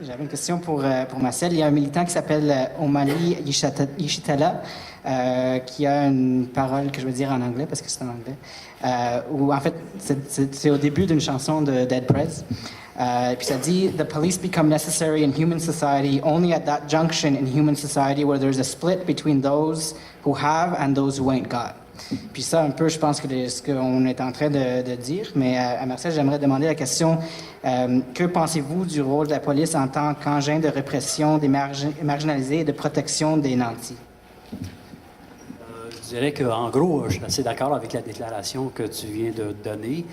J'avais une question pour Marcel. Il y a un militant qui s'appelle Omali Yeshitela, qui a une parole que je veux dire en anglais, parce que c'est en anglais, où en fait, c'est au début d'une chanson de Dead Prez. Puis ça dit « The police become necessary in human society only at that junction in human society where there's a split between those who have and those who ain't got ». Puis ça, un peu, je pense que ce qu'on est en train de dire. Mais à Marcel, j'aimerais demander la question, que pensez-vous du rôle de la police en tant qu'engin de répression des marginalisés et de protection des nantis? Je dirais qu'en gros, je suis assez d'accord avec la déclaration que tu viens de donner,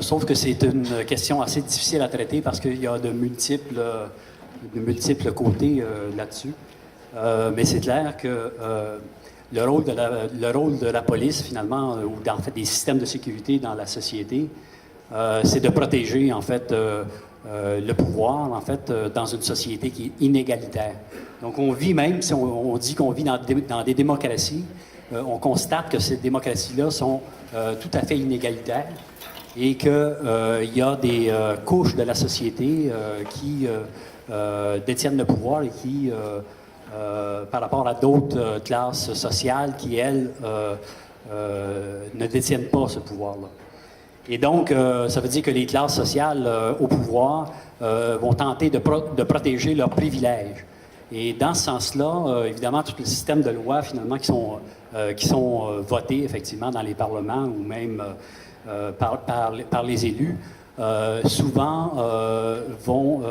sauf que c'est une question assez difficile à traiter parce qu'il y a de multiples côtés là-dessus. Mais c'est clair que le rôle de la police, finalement, ou en fait des systèmes de sécurité dans la société, c'est de protéger, en fait, le pouvoir, en fait, dans une société qui est inégalitaire. Donc, on vit même, si on dit qu'on vit dans des démocraties, on constate que ces démocraties-là sont tout à fait inégalitaires et qu'il y a des couches de la société qui détiennent le pouvoir et qui... par rapport à d'autres classes sociales qui, elles, ne détiennent pas ce pouvoir-là. Et donc, ça veut dire que les classes sociales au pouvoir vont tenter de protéger leurs privilèges. Et dans ce sens-là, évidemment, tout le système de lois, finalement, qui sont votés, effectivement, dans les parlements ou même par les élus, souvent vont...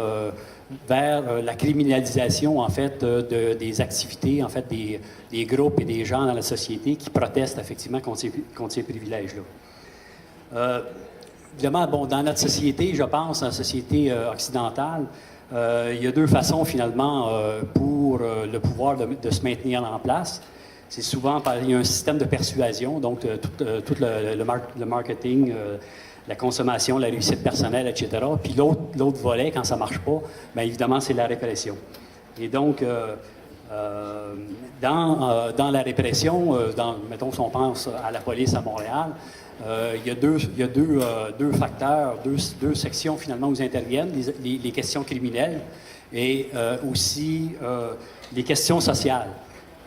vers la criminalisation, en fait, des activités, en fait, des groupes et des gens dans la société qui protestent, effectivement, contre ces privilèges-là. Évidemment, bon, dans notre société, je pense, en société occidentale, il y a deux façons, finalement, pour le pouvoir de se maintenir en place. C'est souvent il y a un système de persuasion, donc tout le marketing, la consommation, la réussite personnelle, etc. Puis l'autre volet, quand ça ne marche pas, bien évidemment, c'est la répression. Et donc, dans la répression, mettons, si on pense à la police à Montréal, il y a deux facteurs, deux sections, finalement, où ils interviennent, les questions criminelles et aussi les questions sociales.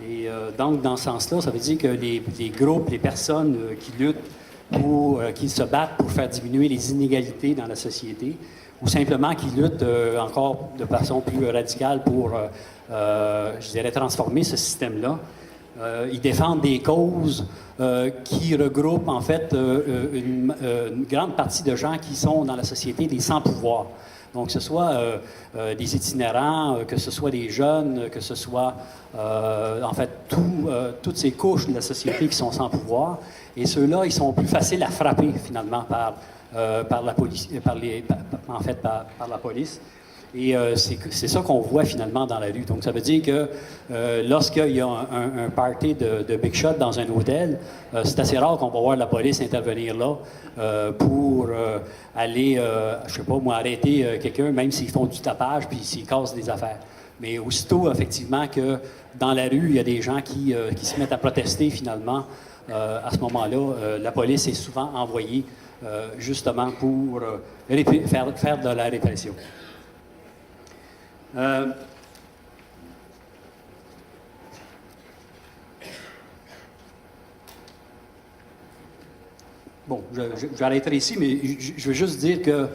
Et donc, dans ce sens-là, ça veut dire que les groupes, les personnes qui luttent qui se battent pour faire diminuer les inégalités dans la société, ou simplement qui luttent encore de façon plus radicale pour, je dirais, transformer ce système-là. Ils défendent des causes qui regroupent, en fait, une grande partie de gens qui sont dans la société des sans-pouvoir. Donc, que ce soit des itinérants, que ce soit des jeunes, que ce soit, en fait, toutes ces couches de la société qui sont sans pouvoir. Et ceux-là, ils sont plus faciles à frapper, finalement, par la police, par la police. Et c'est ça qu'on voit, finalement, dans la rue. Donc, ça veut dire que lorsqu'il y a un party de Big Shot dans un hôtel, c'est assez rare qu'on va voir la police intervenir là pour aller, je sais pas, moi, arrêter quelqu'un, même s'ils font du tapage puis s'ils cassent des affaires. Mais aussitôt, effectivement, que dans la rue, il y a des gens qui se mettent à protester, finalement, à ce moment-là, la police est souvent envoyée justement pour faire de la répression. Bon, j'arrêterai ici, mais je veux juste dire que,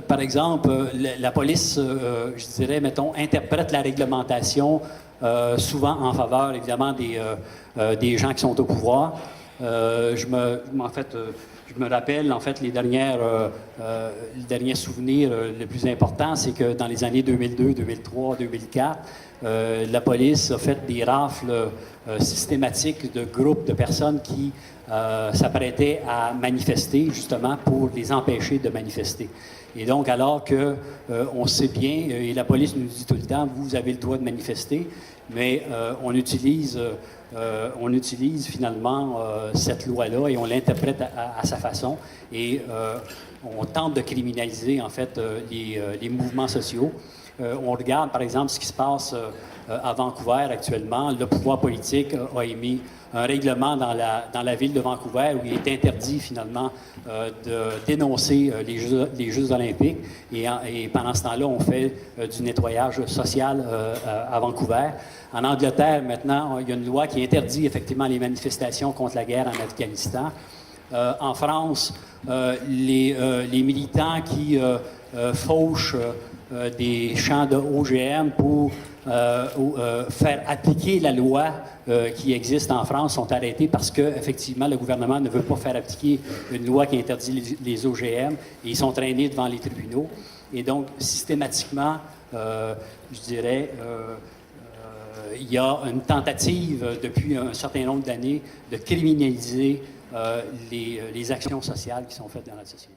par exemple, la police, je dirais, mettons, interprète la réglementation souvent en faveur, évidemment, des gens qui sont au pouvoir. Je me rappelle, en fait, les derniers souvenirs les plus importants, c'est que dans les années 2002, 2003, 2004, la police a fait des rafles systématiques de groupes de personnes qui s'apprêtaient à manifester, justement, pour les empêcher de manifester. Et donc, alors que on sait bien, et la police nous dit tout le temps, vous avez le droit de manifester, mais on utilise finalement cette loi-là et on l'interprète à sa façon. Et on tente de criminaliser, en fait, les mouvements sociaux. On regarde, par exemple, ce qui se passe à Vancouver actuellement. Le pouvoir politique a émis un règlement dans la ville de Vancouver où il est interdit, finalement, de dénoncer les Jeux olympiques. Et pendant ce temps-là, on fait du nettoyage social à Vancouver. En Angleterre, maintenant, il y a une loi qui interdit effectivement les manifestations contre la guerre en Afghanistan. En France, les militants qui fauchent des champs de OGM pour faire appliquer la loi qui existe en France sont arrêtés parce que effectivement le gouvernement ne veut pas faire appliquer une loi qui interdit les OGM et ils sont traînés devant les tribunaux. Et donc, systématiquement, je dirais, il y a une tentative depuis un certain nombre d'années de criminaliser les actions sociales qui sont faites dans la société.